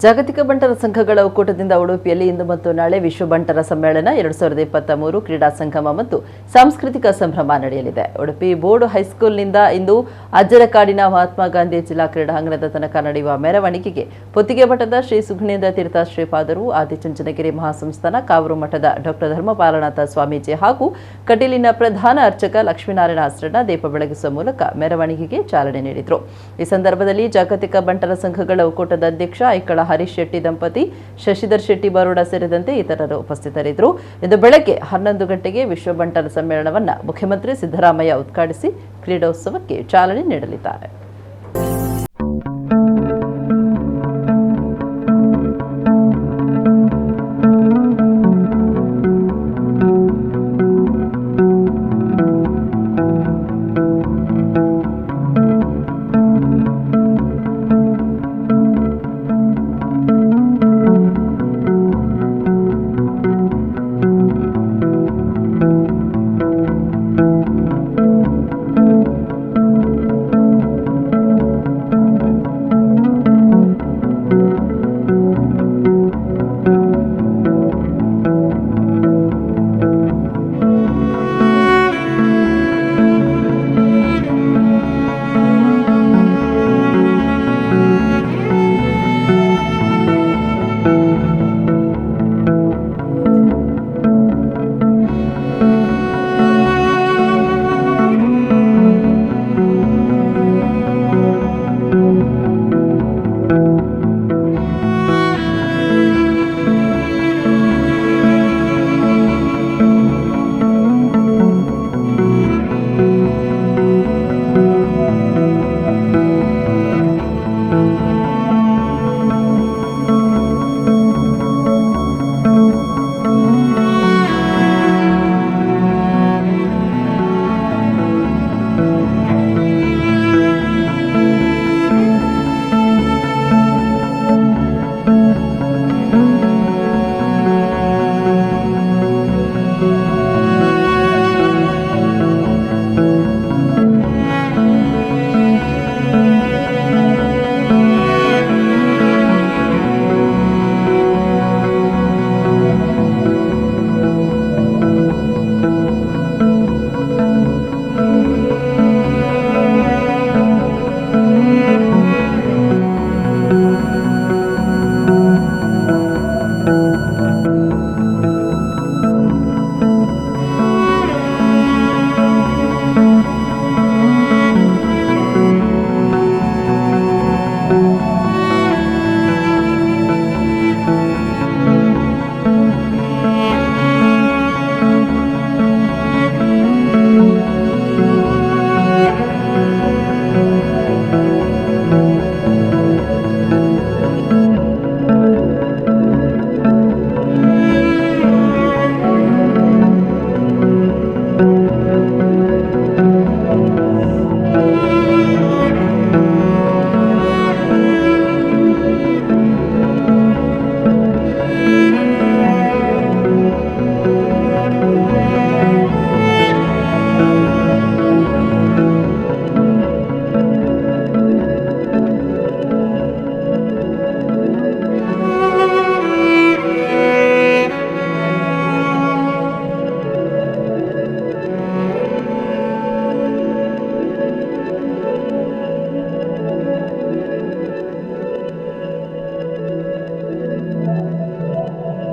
ಜಾಗತಿಕ ಬಂಟರ ಸಂಘಗಳ ಒಕ್ಕೂಟದಿಂದ ಉಡುಪಿಯಲ್ಲಿ ಇಂದು ಮತ್ತು ನಾಳೆ ವಿಶ್ವ ಬಂಟರ ಸಮ್ಮೇಳನ 2023 ಕ್ರೀಡಾ ಸಂಗಮ ಮತ್ತು ಸಾಂಸ್ಕೃತಿಕ ಸಂಭ್ರಮ ನಡೆಯಲಿದೆ. ಉಡುಪಿ ಬೋರ್ಡ್ ಹೈಸ್ಕೂಲ್ನಿಂದ ಇಂದು ಅಜ್ಜರಕಾಡಿನ ಮಹಾತ್ಮ ಗಾಂಧಿ ಜಿಲ್ಲಾ ಕ್ರೀಡಾಂಗಣದ ತನಕ ನಡೆಯುವ ಮೆರವಣಿಗೆಗೆ ಪೊತ್ತಿಗೆ ಮಠದ ಶ್ರೀ ಸುಗುಣೇಂದ್ರ ತೀರ್ಥ ಶ್ರೀಪಾದರು, ಆದಿಚುಂಚನಗಿರಿ ಮಹಾಸಂಸ್ಥಾನ ಕಾವೂರು ಮಠದ ಡಾ ಧರ್ಮಪಾಲನಾಥ ಸ್ವಾಮೀಜಿ ಹಾಗೂ ಕಟೀಲಿನ ಪ್ರಧಾನ ಅರ್ಚಕ ಲಕ್ಷ್ಮೀನಾರಾಯಣ ಆಸ್ರಣ್ಣ ದೀಪ ಬೆಳಗಿಸುವ ಮೂಲಕ ಮೆರವಣಿಗೆಗೆ ಚಾಲನೆ ನೀಡಿದರು. ಈ ಸಂದರ್ಭದಲ್ಲಿ ಜಾಗತಿಕ ಬಂಟರ ಸಂಘಗಳ ಒಕ್ಕೂಟದ ಅಧ್ಯಕ್ಷ ಐಕಳ ಹರೀಶ್ ಶೆಟ್ಟಿ ದಂಪತಿ, ಶಶಿಧರ್ ಶೆಟ್ಟಿ ಬರೋಡ ಸೇರಿದಂತೆ ಇತರರು ಉಪಸ್ಥಿತರಿದ್ದರು. ಇಂದು ಬೆಳಗ್ಗೆ 11 ಗಂಟೆಗೆ ವಿಶ್ವ ಬಂಟರ ಸಮ್ಮೇಳನವನ್ನು ಮುಖ್ಯಮಂತ್ರಿ ಸಿದ್ದರಾಮಯ್ಯ ಉದ್ಘಾಟಿಸಿ ಕ್ರೀಡೋತ್ಸವಕ್ಕೆ ಚಾಲನೆ ನೀಡಲಿದ್ದಾರೆ.